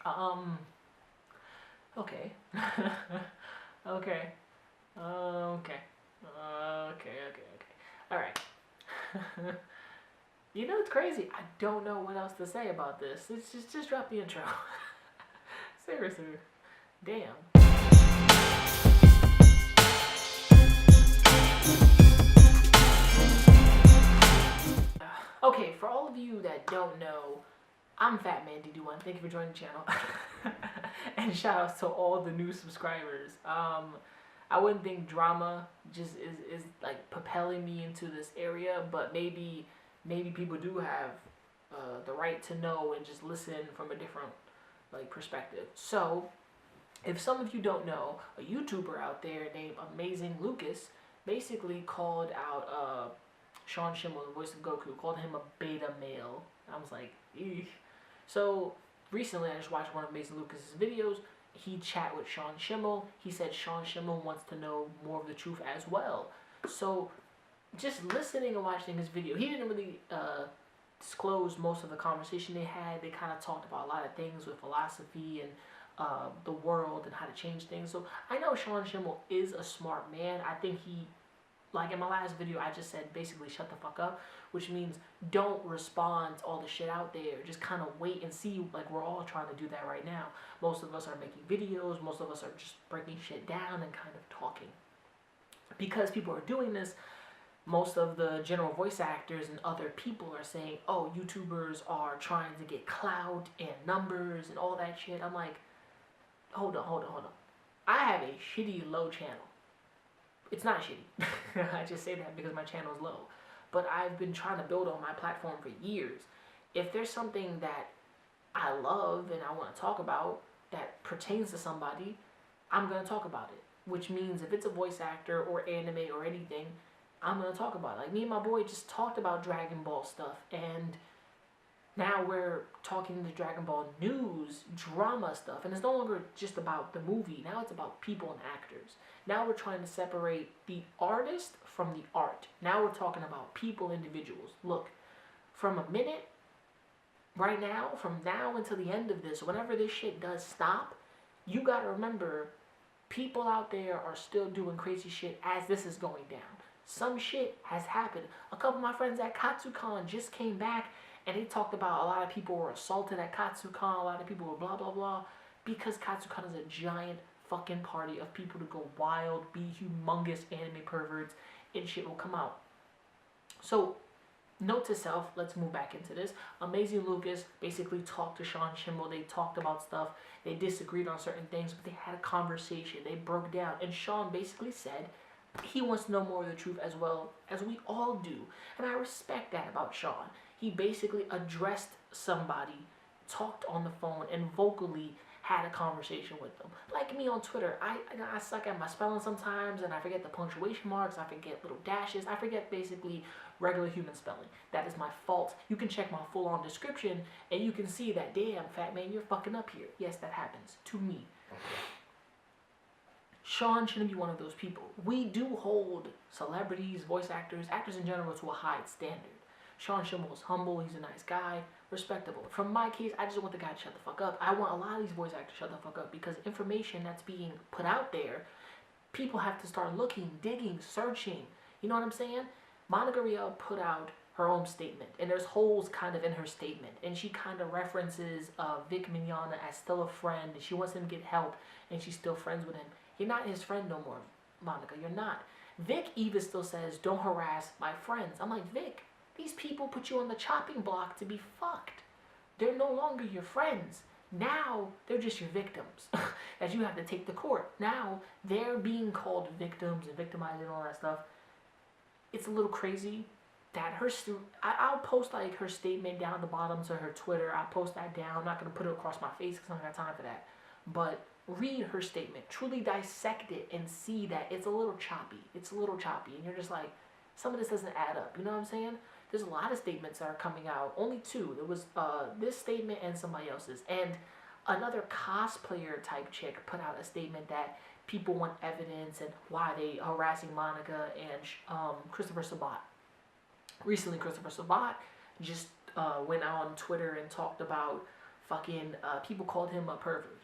Um, okay. Okay. Okay. Alright. You know, it's crazy. I don't know what else to say about this. It's just drop the intro. Seriously. Damn. Okay, for all of you that don't know, I'm Fat Man D1. Thank you for joining the channel. And shout outs to all the new subscribers. I wouldn't think drama just is like propelling me into this area, but maybe people do have the right to know and just listen from a different like perspective. So if some of you don't know, a YouTuber out there named Amazing Lucas basically called out Sean Schemmel, the voice of Goku, called him a beta male. I was like, eesh. So recently I just watched one of Amazing Lucas's videos. He chat with Sean Schemmel. He said Sean Schemmel wants to know more of the truth as well. So just listening and watching his video, he didn't really disclose most of the conversation they had. They kind of talked about a lot of things with philosophy and the world and how to change things. So I know Sean Schemmel is a smart man. I think he, like in my last video, I just said basically shut the fuck up, which means don't respond to all the shit out there. Just kind of wait and see. Like, we're all trying to do that right now. Most of us are making videos. Most of us are just breaking shit down and kind of talking. Because people are doing this, most of the general voice actors and other people are saying, oh, YouTubers are trying to get clout and numbers and all that shit. I'm like, hold on. I have a shitty low channel. It's not shitty. I just say that because my channel is low. But I've been trying to build on my platform for years. If there's something that I love and I want to talk about that pertains to somebody, I'm going to talk about it. Which means if it's a voice actor or anime or anything, I'm going to talk about it. Like, me and my boy just talked about Dragon Ball stuff, and now we're talking the Dragon Ball news, drama stuff, and it's no longer just about the movie. Now it's about people and actors. Now we're trying to separate the artist from the art. Now we're talking about people, individuals. Look, from a minute, right now, from now until the end of this, whenever this shit does stop, you gotta remember, people out there are still doing crazy shit as this is going down. Some shit has happened. A couple of my friends at KatsuCon just came back and they talked about a lot of people were assaulted at KatsuCon, a lot of people were blah, blah, blah, because KatsuCon is a giant fucking party of people to go wild, be humongous anime perverts, and shit will come out. So, note to self, let's move back into this. Amazing Lucas basically talked to Sean Schemmel. They talked about stuff. They disagreed on certain things, but they had a conversation. They broke down. And Sean basically said he wants to know more of the truth as well as we all do. And I respect that about Sean. He basically addressed somebody, talked on the phone, and vocally had a conversation with them. Like me on Twitter, I suck at my spelling sometimes, and I forget the punctuation marks, I forget little dashes, I forget basically regular human spelling. That is my fault. You can check my full-on description, and you can see that, damn, Fat Man, you're fucking up here. Yes, that happens to me. Sean shouldn't be one of those people. We do hold celebrities, voice actors, actors in general to a high standard. Sean Schemmel is humble, he's a nice guy, respectable. From my case, I just want the guy to shut the fuck up. I want a lot of these voice actors to shut the fuck up because information that's being put out there, people have to start looking, digging, searching. You know what I'm saying? Monica Rial put out her own statement, and there's holes kind of in her statement, and she kind of references Vic Mignogna as still a friend, and she wants him to get help, and she's still friends with him. You're not his friend no more, Monica, you're not. Vic even still says, don't harass my friends. I'm like, Vic, these people put you on the chopping block to be fucked. They're no longer your friends. Now, they're just your victims that you have to take to court. Now, they're being called victims and victimized and all that stuff. It's a little crazy that I'll post like her statement down at the bottom to her Twitter. I'll post that down. I'm not going to put it across my face because I don't have time for that. But read her statement. Truly dissect it and see that it's a little choppy. It's a little choppy. And you're just like, some of this doesn't add up. You know what I'm saying? There's a lot of statements that are coming out. Only two. There was this statement and somebody else's. And another cosplayer type chick put out a statement that people want evidence and why they harassing Monica and Christopher Sabat. Recently, Christopher Sabat just went out on Twitter and talked about Fucking people called him a pervert.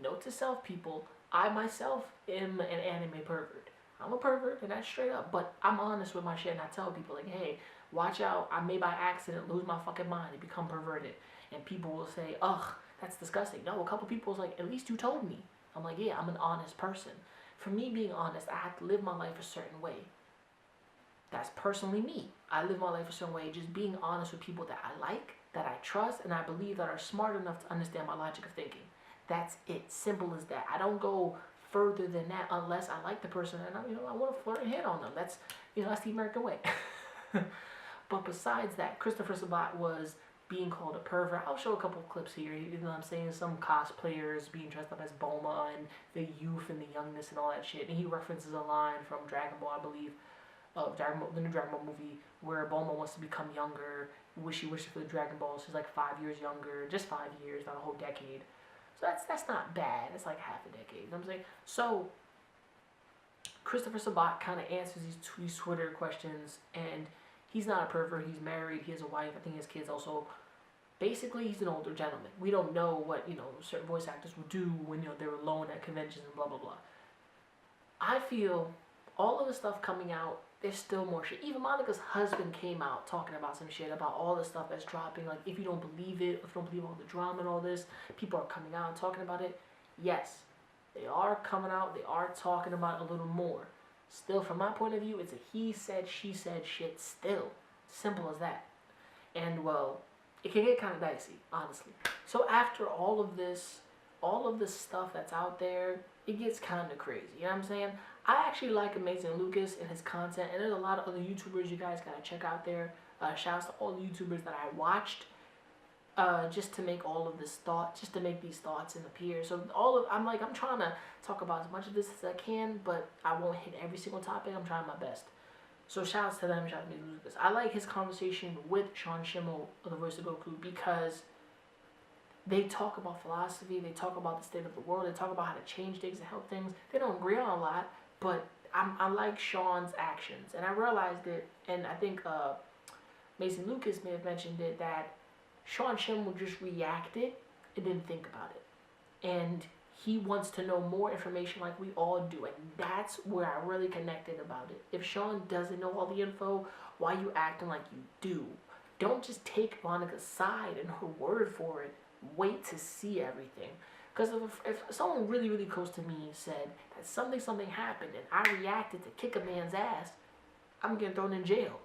Note to self, people, I myself am an anime pervert. I'm a pervert, and that's straight up, but I'm honest with my shit, and I tell people, like, hey, watch out, I may by accident lose my fucking mind and become perverted. And people will say, ugh, that's disgusting. No, a couple people was like, at least you told me. I'm like, yeah, I'm an honest person. For me being honest, I have to live my life a certain way. That's personally me. I live my life a certain way, just being honest with people that I like, that I trust, and I believe that are smart enough to understand my logic of thinking. That's it. Simple as that. I don't go further than that unless I like the person and I want to flirt and hit on them. That's that's the American way. But besides that, Christopher Sabat was being called a pervert. I'll show a couple of clips here. You know what I'm saying? Some cosplayers being dressed up as Bulma and the youth and the youngness and all that shit. And he references a line from Dragon Ball, I believe, of the new Dragon Ball movie, where Bulma wants to become younger. She wishes for the Dragon Ball. She's like 5 years younger, just 5 years, not a whole decade. So that's not bad. It's like half a decade. You know what I'm saying? So Christopher Sabat kind of answers these Twitter questions, and he's not a pervert. He's married. He has a wife. I think he has kids also. Basically, he's an older gentleman. We don't know what certain voice actors will do when they're alone at conventions and blah blah blah. I feel all of the stuff coming out, there's still more shit. Even Monica's husband came out talking about some shit about all the stuff that's dropping. Like, if you don't believe it, if you don't believe all the drama and all this, people are coming out and talking about it. Yes, they are coming out. They are talking about it a little more. Still, from my point of view, it's a he said, she said shit still. Simple as that. And, well, it can get kind of dicey, honestly. So after all of this stuff that's out there, it gets kind of crazy. You know what I'm saying? I actually like Amazing Lucas and his content, and there's a lot of other YouTubers you guys gotta check out there. Shouts to all the YouTubers that I watched, just to make all of this thought, just to make these thoughts appear. So I'm trying to talk about as much of this as I can, but I won't hit every single topic. I'm trying my best. So shouts to them, shouts to Amazing Lucas. I like his conversation with Sean Schemmel of the Voice of Goku because they talk about philosophy, they talk about the state of the world, they talk about how to change things and help things. They don't agree on a lot, but I like Sean's actions. And I realized it, and I think Mason Lucas may have mentioned it, that Sean Schemmel just reacted and didn't think about it. And he wants to know more information like we all do. And that's where I really connected about it. If Sean doesn't know all the info, why are you acting like you do? Don't just take Monica's side and her word for it. Wait to see everything. Because if someone really, really close to me said that something happened and I reacted to kick a man's ass, I'm getting thrown in jail.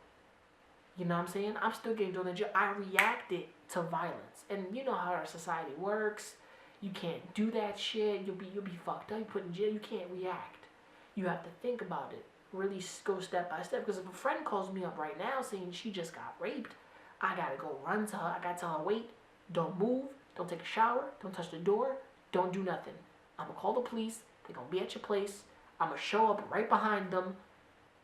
You know what I'm saying? I'm still getting thrown in jail. I reacted to violence. And you know how our society works. You can't do that shit. You'll be fucked up. You put in jail. You can't react. You have to think about it. Really go step by step. Because if a friend calls me up right now saying she just got raped, I gotta go run to her. I gotta tell her, wait, don't move, don't take a shower, don't touch the door, don't do nothing. I'm gonna call the police. They're gonna be at your place. I'm gonna show up right behind them.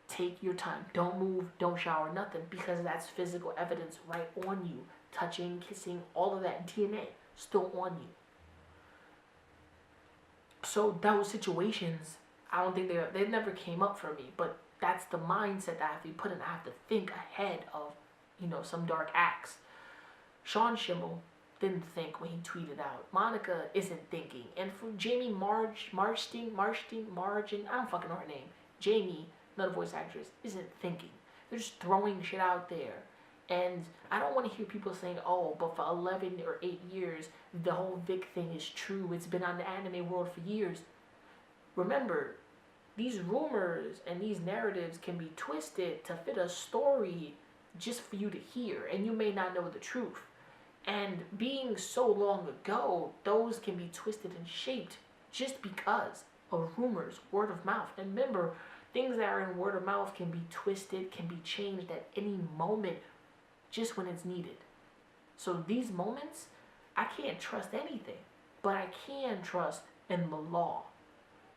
Take your time. Don't move, don't shower, nothing. Because that's physical evidence right on you. Touching, kissing, all of that DNA still on you. So those situations, I don't think they never came up for me. But that's the mindset that I have to put in. I have to think ahead of, some dark acts. Sean Schemmel didn't think when he tweeted out. Monica isn't thinking. And for Jamie Margin, I don't fucking know her name. Jamie, another voice actress, isn't thinking. They're just throwing shit out there. And I don't want to hear people saying, oh, but for 11 or 8 years, the whole Vic thing is true. It's been on the anime world for years. Remember, these rumors and these narratives can be twisted to fit a story just for you to hear. And you may not know the truth. And being so long ago, those can be twisted and shaped just because of rumors, word of mouth. And remember, things that are in word of mouth can be twisted, can be changed at any moment, just when it's needed. So these moments, I can't trust anything, but I can trust in the law.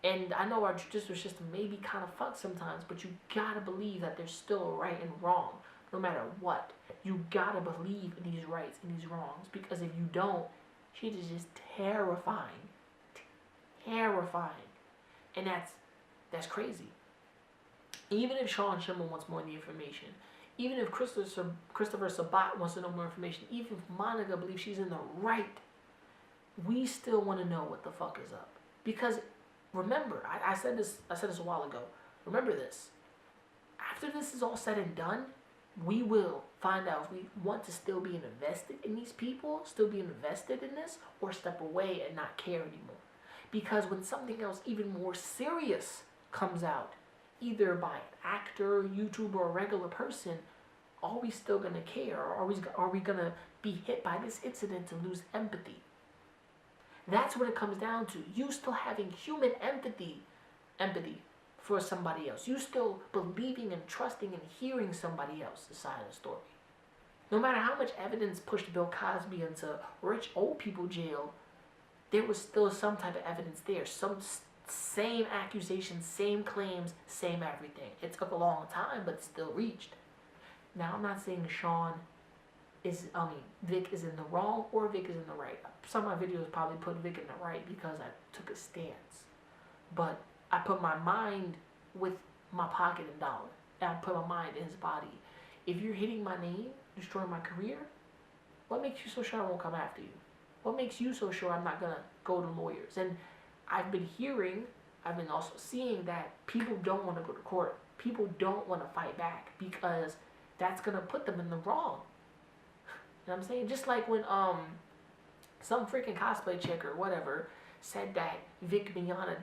And I know our judicial system may be kind of fucked sometimes, but you gotta believe that there's still a right and wrong, no matter what. You gotta believe in these rights and these wrongs, because if you don't, shit is just terrifying. Terrifying. And that's crazy. Even if Sean Schemmel wants more of the information, even if Christopher Sabat wants to know more information, even if Monica believes she's in the right we still want to know what the fuck is up. Because remember, I said this a while ago. Remember this. After this is all said and done, we will find out if we want to still be invested in these people, still be invested in this, or step away and not care anymore. Because when something else even more serious comes out, either by an actor, YouTuber, or regular person, are we still going to care? Or are we going to be hit by this incident and lose empathy? That's what it comes down to. You still having human empathy for somebody else. You still believing and trusting and hearing somebody else's side of the story. No matter how much evidence pushed Bill Cosby into rich old people jail, there was still some type of evidence there. Some same accusations, same claims, same everything. It took a long time, but it still reached. Now, I'm not saying Vic is in the wrong or Vic is in the right. Some of my videos probably put Vic in the right because I took a stance. But I put my mind with my pocket and dollar. And I put my mind in his body. If you're hitting my name, destroying my career, what makes you so sure I won't come after you? What makes you so sure I'm not going to go to lawyers? And I've been also seeing that people don't want to go to court. People don't want to fight back because that's going to put them in the wrong. You know what I'm saying? Just like when some freaking cosplay chick or whatever said that Vic Mignogna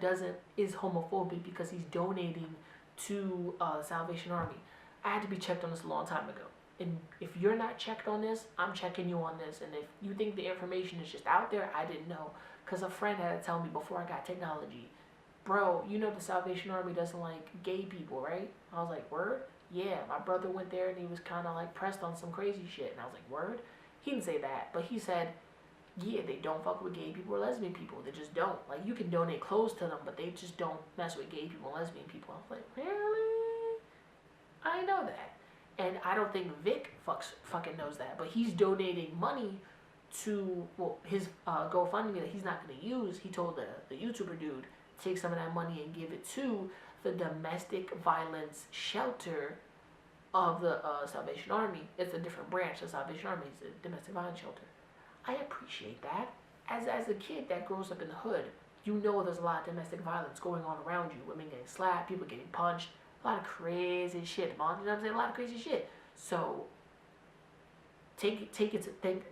is homophobic because he's donating to the Salvation Army. I had to be checked on this a long time ago. And if you're not checked on this, I'm checking you on this. And if you think the information is just out there, I didn't know. Because a friend had to tell me before I got technology, bro, you know the Salvation Army doesn't like gay people, right? I was like, word? Yeah, my brother went there and he was kind of like pressed on some crazy shit. And I was like, word? He didn't say that, but he said, yeah, they don't fuck with gay people or lesbian people. They just don't. Like, you can donate clothes to them, but they just don't mess with gay people and lesbian people. I was like, really? I know that. And I don't think Vic fucking knows that, but he's donating money to, well, his GoFundMe that he's not going to use. He told the YouTuber dude, take some of that money and give it to the domestic violence shelter of the Salvation Army. It's a different branch. The Salvation Army is a domestic violence shelter. I appreciate that. As a kid that grows up in the hood, you know there's a lot of domestic violence going on around you. Women getting slapped, people getting punched, a lot of crazy shit, Mom. You know what I'm saying? A lot of crazy shit. So take it to think,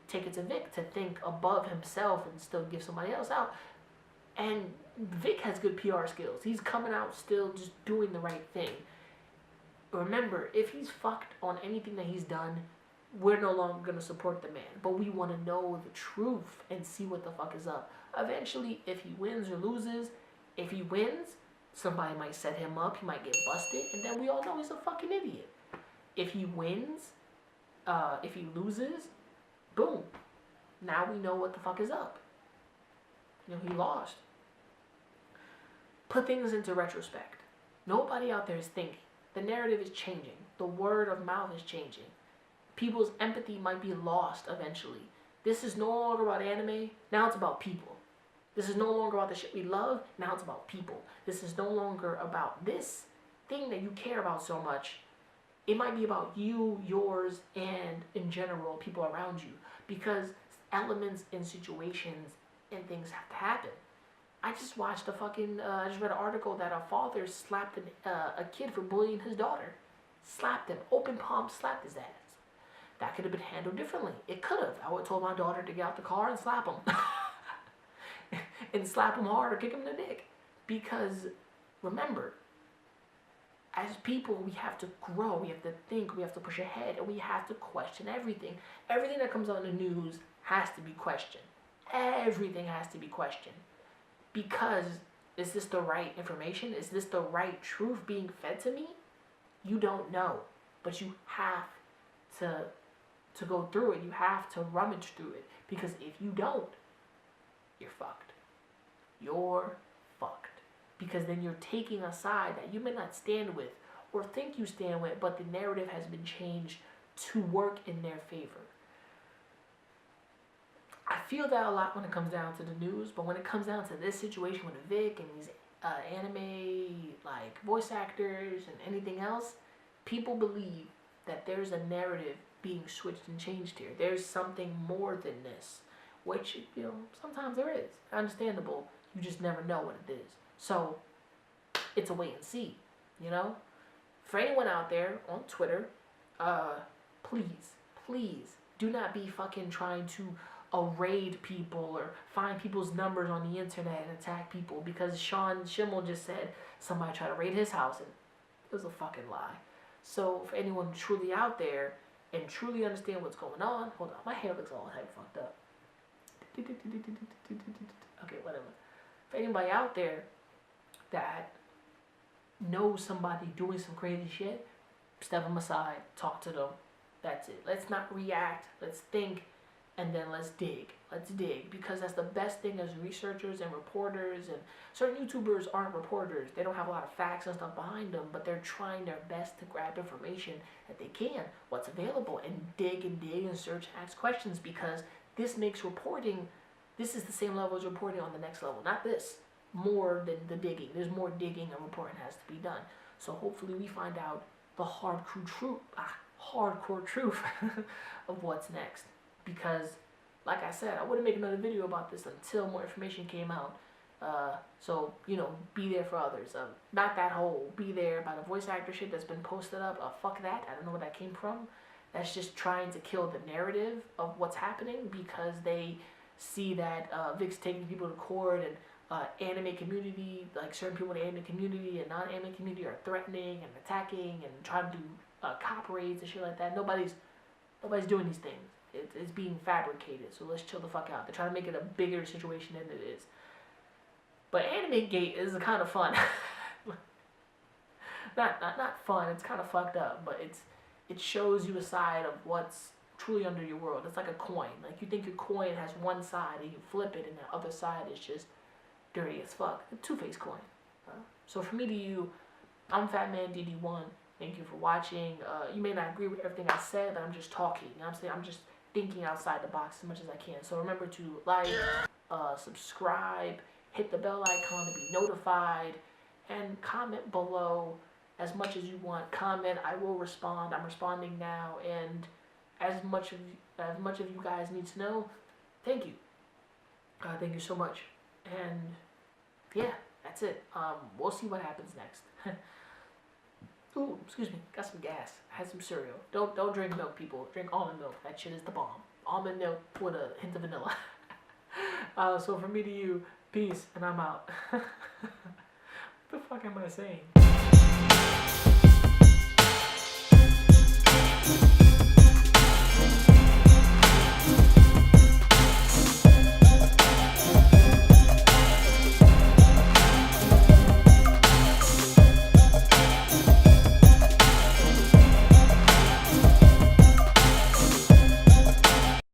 take it to Vic to think above himself and still give somebody else out. And Vic has good PR skills. He's coming out still just doing the right thing. Remember, if he's fucked on anything that he's done, we're no longer going to support the man. But we want to know the truth and see what the fuck is up. Eventually, if he wins or loses, if he wins, somebody might set him up, he might get busted, and then we all know he's a fucking idiot. If he wins, if he loses, boom. Now we know what the fuck is up. He lost. Put things into retrospect. Nobody out there is thinking. The narrative is changing. The word of mouth is changing. People's empathy might be lost eventually. This is no longer about anime. Now it's about people. This is no longer about the shit we love. Now it's about people. This is no longer about this thing that you care about so much. It might be about you, yours, and in general, people around you. Because elements and situations and things have to happen. I just watched I just read an article that a father slapped a kid for bullying his daughter. Slapped him. Open palm slapped his ass. That could have been handled differently. It could have. I would have told my daughter to get out the car and slap him. And slap him hard or kick him in the dick. Because, remember, as people, we have to grow. We have to think. We have to push ahead. And we have to question everything. Everything that comes out in the news has to be questioned. Everything has to be questioned. Because, is this the right information? Is this the right truth being fed to me? You don't know. But you have to go through it. You have to rummage through it. Because if you don't, you're fucked. You're fucked. Because then you're taking a side that you may not stand with or think you stand with, but the narrative has been changed to work in their favor. I feel that a lot when it comes down to the news, but when it comes down to this situation with Vic and these anime voice actors and anything else, people believe that there's a narrative being switched and changed here. There's something more than this. which, you know, sometimes there is. Understandable. You just never know what it is. So, it's a wait and see, you know? For anyone out there on Twitter, please, do not be fucking trying to raid people or find people's numbers on the internet and attack people, because Sean Schemmel just said somebody tried to raid his house and it was a fucking lie. So for anyone truly out there and truly understand what's going on, hold on, my hair looks all type fucked up. Okay, whatever. For anybody out there that knows somebody doing some crazy shit, step them aside, talk to them. That's it. Let's not react. Let's think, and then let's dig. Let's dig, because that's the best thing as researchers and reporters. And certain YouTubers aren't reporters. They don't have a lot of facts and stuff behind them, but they're trying their best to grab information that they can, what's available, and dig and search and ask questions, because this makes reporting, this is the same level as reporting on the next level. Not this. More than the digging. There's more digging and reporting has to be done. So hopefully we find out the hardcore truth of what's next. Because, like I said, I wouldn't make another video about this until more information came out. So, you know, be there for others. Not that whole be there by the voice actor shit that's been posted up. Fuck that. I don't know where that came from. That's just trying to kill the narrative of what's happening, because they see that Vic's taking people to court, and anime community, like certain people in the anime community and non-anime community are threatening and attacking and trying to do cop raids and shit like that. Nobody's doing these things. It's being fabricated. So let's chill the fuck out. They're trying to make it a bigger situation than it is. But Animegate is kind of fun. not fun. It's kind of fucked up, but it shows you a side of what's truly under your world. It's like a coin. Like, you think your coin has one side and you flip it, and the other side is just dirty as fuck. A two-faced coin. So from me to you, I'm FatManDD1. Thank you for watching. You may not agree with everything I said, but I'm just talking. You know what I'm saying? I'm just thinking outside the box as much as I can. So remember to like, subscribe, hit the bell icon to be notified, and comment below as much as you want. Comment, I will respond. I'm responding now, and as much of you guys need to know, thank you. Thank you so much. And yeah, that's it. We'll see what happens next. Ooh, excuse me, got some gas. I had some cereal. Don't drink milk, people. Drink almond milk. That shit is the bomb. Almond milk with a hint of vanilla. So from me to you, peace, and I'm out. What the fuck am I saying?